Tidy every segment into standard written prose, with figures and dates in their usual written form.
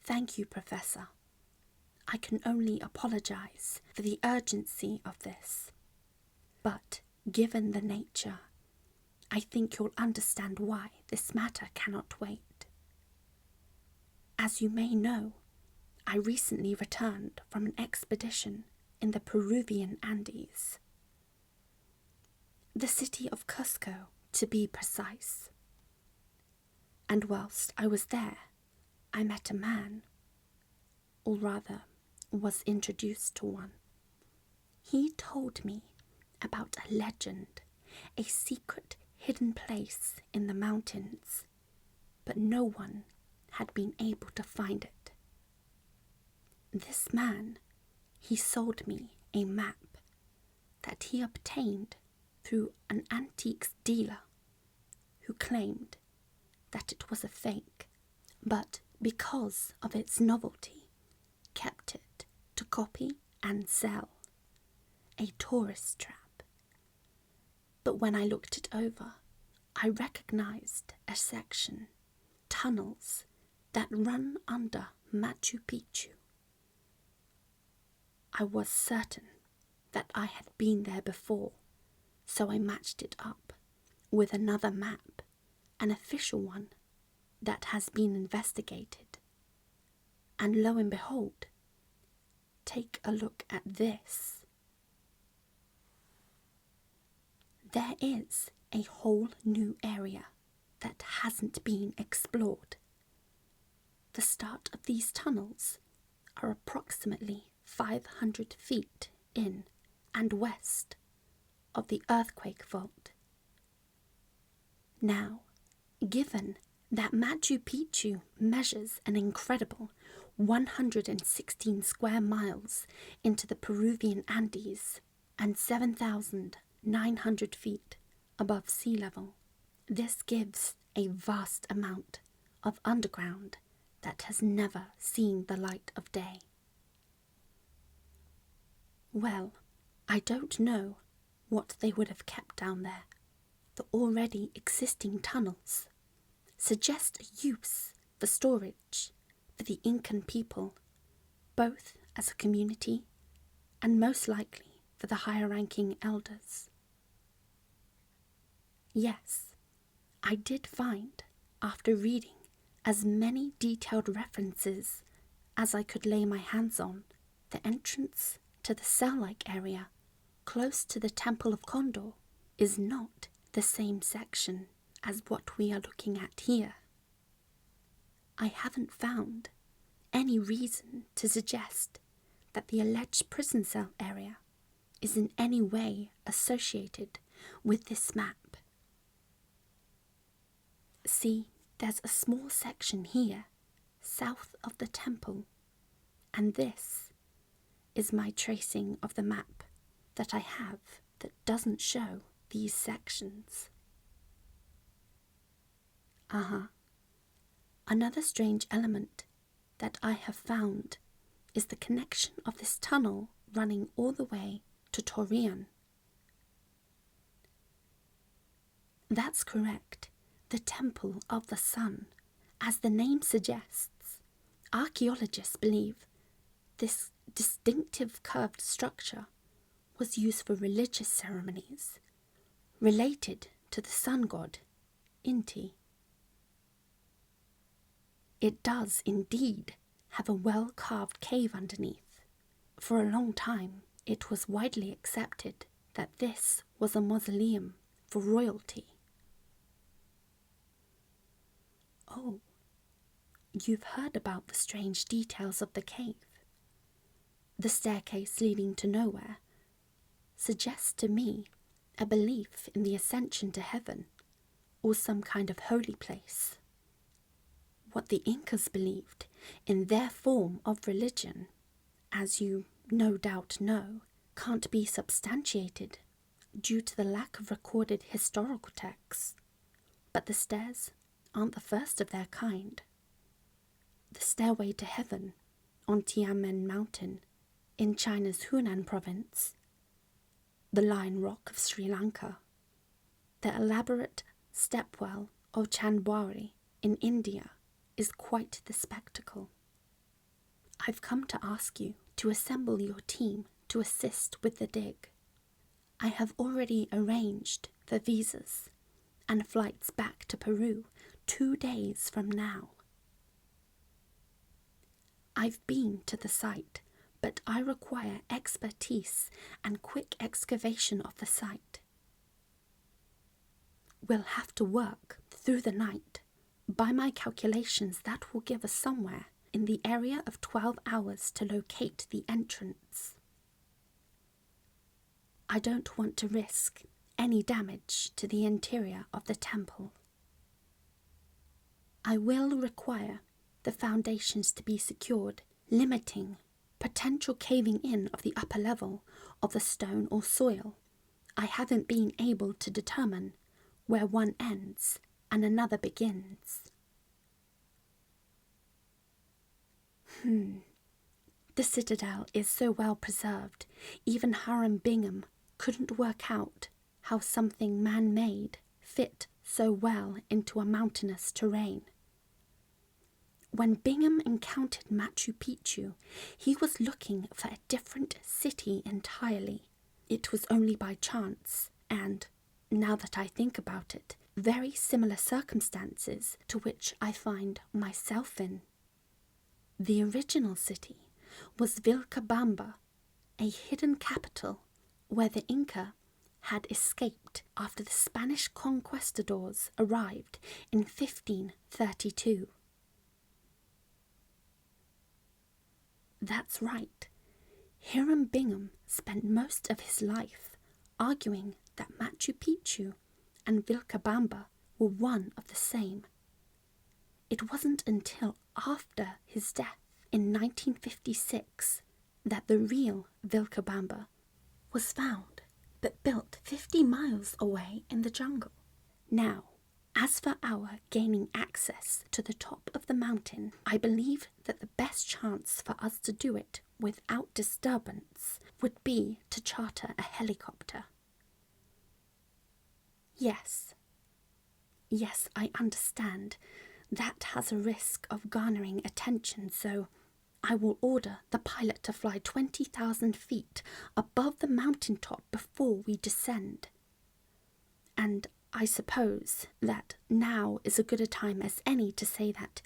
Thank you, Professor. I can only apologize for the urgency of this. But, given the nature, I think you'll understand why this matter cannot wait. As you may know, I recently returned from an expedition in the Peruvian Andes. The city of Cusco, to be precise. And whilst I was there, I met a man, or rather, was introduced to one. He told me about a legend, a secret hidden place in the mountains, but no one had been able to find it. This man, he sold me a map that he obtained through an antiques dealer who claimed that it was a fake, but because of its novelty, kept it to copy and sell. A tourist trap. But when I looked it over, I recognized a section, tunnels that run under Machu Picchu. I was certain that I had been there before, so I matched it up with another map, an official one that has been investigated. And lo and behold, take a look at this. There is a whole new area that hasn't been explored. The start of these tunnels are approximately 500 feet in and west of the earthquake fault. Now, given that Machu Picchu measures an incredible 116 square miles into the Peruvian Andes and 7,900 feet above sea level, this gives a vast amount of underground that has never seen the light of day. Well, I don't know what they would have kept down there. The already existing tunnels suggest a use for storage for the Incan people, both as a community and most likely for the higher-ranking elders. Yes, I did find, after reading as many detailed references as I could lay my hands on, the entrance to the cell-like area close to the Temple of Condor is not the same section as what we are looking at here. I haven't found any reason to suggest that the alleged prison cell area is in any way associated with this map. See, there's a small section here, south of the temple, and this is my tracing of the map that I have that doesn't show these sections. Another strange element that I have found is the connection of this tunnel running all the way to Torreon. That's correct, the Temple of the Sun. As the name suggests, archaeologists believe this distinctive curved structure was used for religious ceremonies related to the sun god, Inti. It does indeed have a well-carved cave underneath. For a long time, it was widely accepted that this was a mausoleum for royalty. Oh, you've heard about the strange details of the cave. The staircase leading to nowhere suggests to me a belief in the ascension to heaven or some kind of holy place. What the Incas believed in their form of religion, as you no doubt know, can't be substantiated due to the lack of recorded historical texts. But the stairs aren't the first of their kind. The stairway to heaven on Tianmen Mountain in China's Hunan province, the Lion Rock of Sri Lanka, the elaborate stepwell of Chandwari in India is quite the spectacle. I've come to ask you to assemble your team to assist with the dig. I have already arranged for visas and flights back to Peru 2 days from now. I've been to the site, but I require expertise and quick excavation of the site. We'll have to work through the night. By my calculations, that will give us somewhere in the area of 12 hours to locate the entrance. I don't want to risk any damage to the interior of the temple. I will require the foundations to be secured, limiting potential caving in of the upper level of the stone or soil. I haven't been able to determine where one ends and another begins. The citadel is so well preserved, even Hiram Bingham couldn't work out how something man-made fit so well into a mountainous terrain. When Bingham encountered Machu Picchu, he was looking for a different city entirely. It was only by chance, and, now that I think about it, very similar circumstances to which I find myself in. The original city was Vilcabamba, a hidden capital where the Inca had escaped after the Spanish conquistadors arrived in 1532. That's right. Hiram Bingham spent most of his life arguing that Machu Picchu and Vilcabamba were one of the same. It wasn't until after his death in 1956 that the real Vilcabamba was found, but built 50 miles away in the jungle. Now, as for our gaining access to the top of the mountain, I believe that the best chance for us to do it without disturbance would be to charter a helicopter. Yes, I understand. That has a risk of garnering attention, so I will order the pilot to fly 20,000 feet above the mountaintop before we descend. And I suppose that now is as good a time as any to say that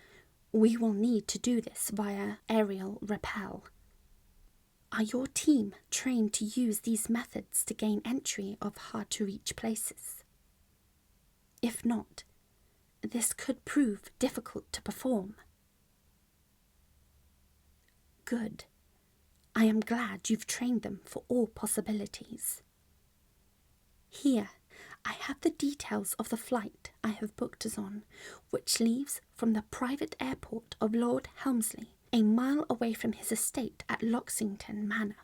we will need to do this via aerial rappel. Are your team trained to use these methods to gain entry of hard-to-reach places? If not, this could prove difficult to perform. Good. I am glad you've trained them for all possibilities. Here, I have the details of the flight I have booked us on, which leaves from the private airport of Lord Helmsley, a mile away from his estate at Loxington Manor.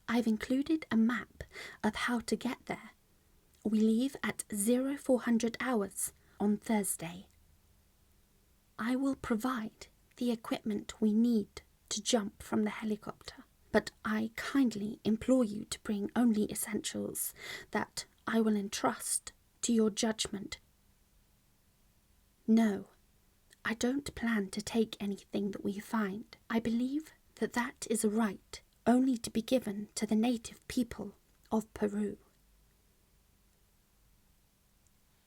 I've included a map of how to get there. We leave at 0400 hours on Thursday. I will provide the equipment we need to jump from the helicopter, but I kindly implore you to bring only essentials that I will entrust to your judgment. No, I don't plan to take anything that we find. I believe that that is a right only to be given to the native people of Peru.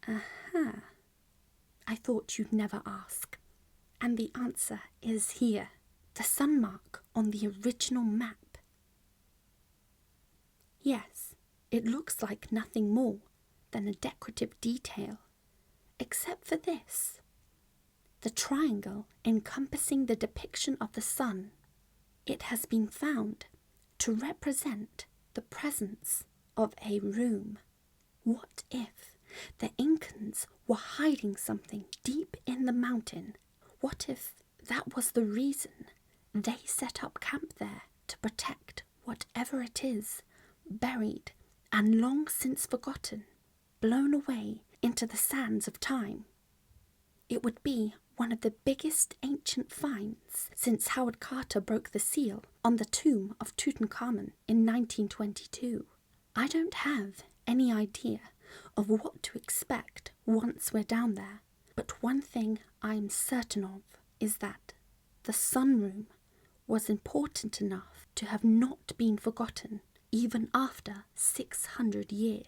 Aha. I thought you'd never ask. And the answer is here, the sun mark on the original map. Yes, it looks like nothing more than a decorative detail, except for this. The triangle encompassing the depiction of the sun. It has been found to represent the presence of a room. What if the Incans were hiding something deep in the mountain? What if that was the reason they set up camp there to protect whatever it is, buried and long since forgotten, blown away into the sands of time? It would be one of the biggest ancient finds since Howard Carter broke the seal on the tomb of Tutankhamun in 1922. I don't have any idea of what to expect once we're down there, but one thing I'm certain of is that The sunroom was important enough to have not been forgotten even after 600 years.